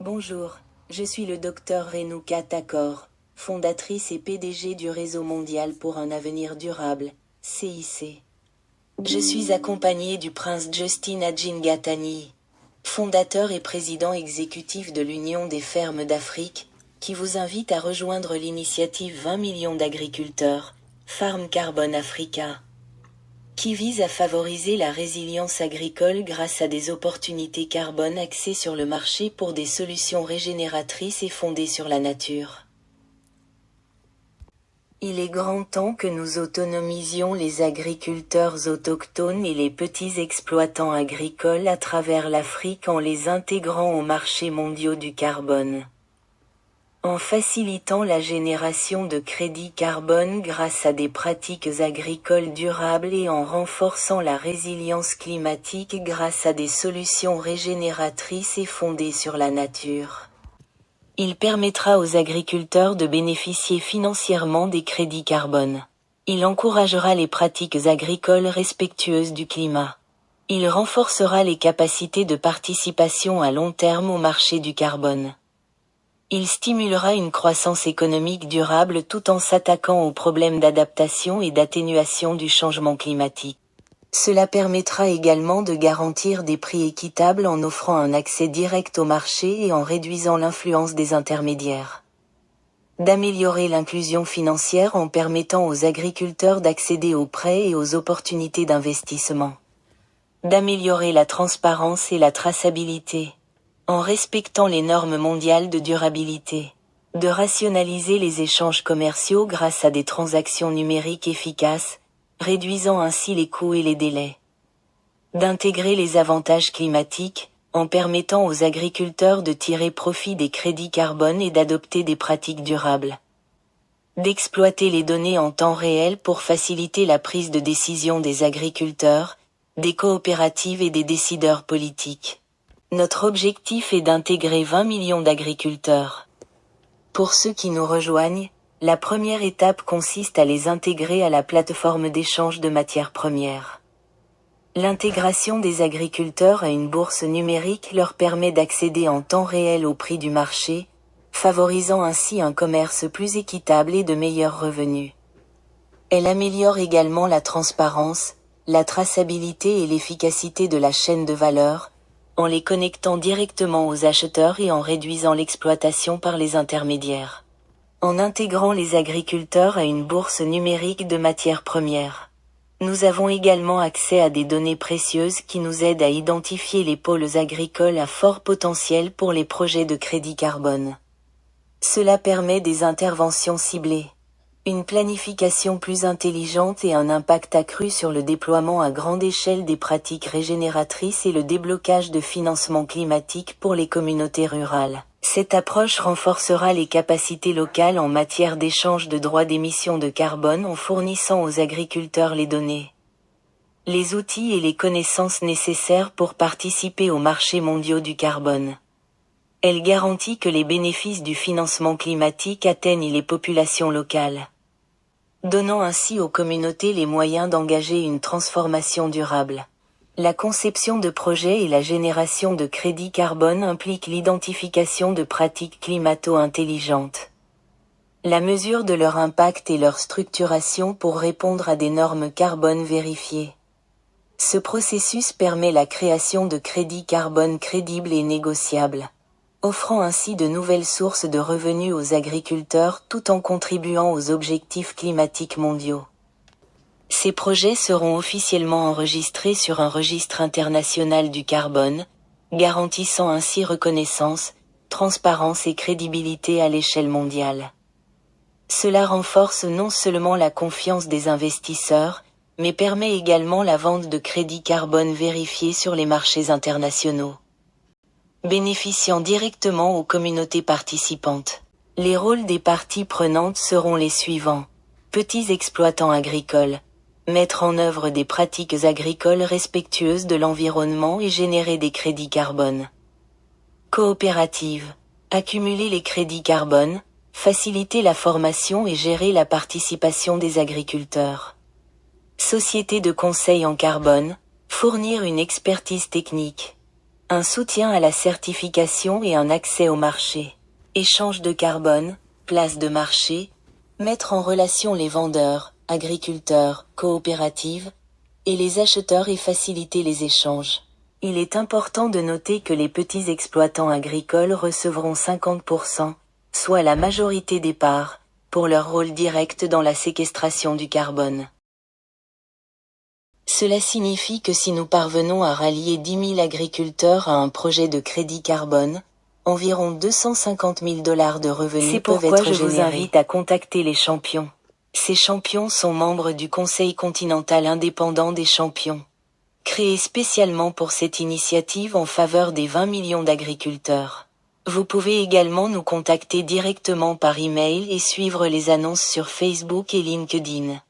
Bonjour, je suis le docteur Renuka Thakor, fondatrice et PDG du Réseau mondial pour un avenir durable, CIC. Je suis accompagnée du prince Justin Adjingatani, fondateur et président exécutif de l'Union des fermes d'Afrique, qui vous invite à rejoindre l'initiative 20 millions d'agriculteurs, Farm Carbon Africa, qui vise à favoriser la résilience agricole grâce à des opportunités carbone axées sur le marché pour des solutions régénératrices et fondées sur la nature. Il est grand temps que nous autonomisions les agriculteurs autochtones et les petits exploitants agricoles à travers l'Afrique en les intégrant aux marchés mondiaux du carbone. En facilitant la génération de crédits carbone grâce à des pratiques agricoles durables et en renforçant la résilience climatique grâce à des solutions régénératrices et fondées sur la nature. Il permettra aux agriculteurs de bénéficier financièrement des crédits carbone. Il encouragera les pratiques agricoles respectueuses du climat. Il renforcera les capacités de participation à long terme au marché du carbone. Il stimulera une croissance économique durable tout en s'attaquant aux problèmes d'adaptation et d'atténuation du changement climatique. Cela permettra également de garantir des prix équitables en offrant un accès direct au marché et en réduisant l'influence des intermédiaires. D'améliorer l'inclusion financière en permettant aux agriculteurs d'accéder aux prêts et aux opportunités d'investissement. D'améliorer la transparence et la traçabilité, en respectant les normes mondiales de durabilité. De rationaliser les échanges commerciaux grâce à des transactions numériques efficaces, réduisant ainsi les coûts et les délais. D'intégrer les avantages climatiques, en permettant aux agriculteurs de tirer profit des crédits carbone et d'adopter des pratiques durables. D'exploiter les données en temps réel pour faciliter la prise de décision des agriculteurs, des coopératives et des décideurs politiques. Notre objectif est d'intégrer 20 millions d'agriculteurs. Pour ceux qui nous rejoignent, la première étape consiste à les intégrer à la plateforme d'échange de matières premières. L'intégration des agriculteurs à une bourse numérique leur permet d'accéder en temps réel au prix du marché, favorisant ainsi un commerce plus équitable et de meilleurs revenus. Elle améliore également la transparence, la traçabilité et l'efficacité de la chaîne de valeur, en les connectant directement aux acheteurs et en réduisant l'exploitation par les intermédiaires. En intégrant les agriculteurs à une bourse numérique de matières premières. Nous avons également accès à des données précieuses qui nous aident à identifier les pôles agricoles à fort potentiel pour les projets de crédit carbone. Cela permet des interventions ciblées, une planification plus intelligente et un impact accru sur le déploiement à grande échelle des pratiques régénératrices et le déblocage de financements climatiques pour les communautés rurales. Cette approche renforcera les capacités locales en matière d'échange de droits d'émission de carbone en fournissant aux agriculteurs les données, les outils et les connaissances nécessaires pour participer aux marchés mondiaux du carbone. Elle garantit que les bénéfices du financement climatique atteignent les populations locales, donnant ainsi aux communautés les moyens d'engager une transformation durable. La conception de projets et la génération de crédits carbone impliquent l'identification de pratiques climato-intelligentes, la mesure de leur impact et leur structuration pour répondre à des normes carbone vérifiées. Ce processus permet la création de crédits carbone crédibles et négociables, offrant ainsi de nouvelles sources de revenus aux agriculteurs tout en contribuant aux objectifs climatiques mondiaux. Ces projets seront officiellement enregistrés sur un registre international du carbone, garantissant ainsi reconnaissance, transparence et crédibilité à l'échelle mondiale. Cela renforce non seulement la confiance des investisseurs, mais permet également la vente de crédits carbone vérifiés sur les marchés internationaux, bénéficiant directement aux communautés participantes. Les rôles des parties prenantes seront les suivants. Petits exploitants agricoles. Mettre en œuvre des pratiques agricoles respectueuses de l'environnement et générer des crédits carbone. Coopérative. Accumuler les crédits carbone, faciliter la formation et gérer la participation des agriculteurs. Société de conseil en carbone. Fournir une expertise technique. Un soutien à la certification et un accès au marché. Échange de carbone, place de marché, mettre en relation les vendeurs, agriculteurs, coopératives, et les acheteurs et faciliter les échanges. Il est important de noter que les petits exploitants agricoles recevront 50%, soit la majorité des parts, pour leur rôle direct dans la séquestration du carbone. Cela signifie que si nous parvenons à rallier 10 000 agriculteurs à un projet de crédit carbone, environ 250 000 $ de revenus peuvent être générés. C'est pourquoi je vous invite à contacter les champions. Ces champions sont membres du Conseil continental indépendant des champions, créé spécialement pour cette initiative en faveur des 20 millions d'agriculteurs. Vous pouvez également nous contacter directement par email et suivre les annonces sur Facebook et LinkedIn.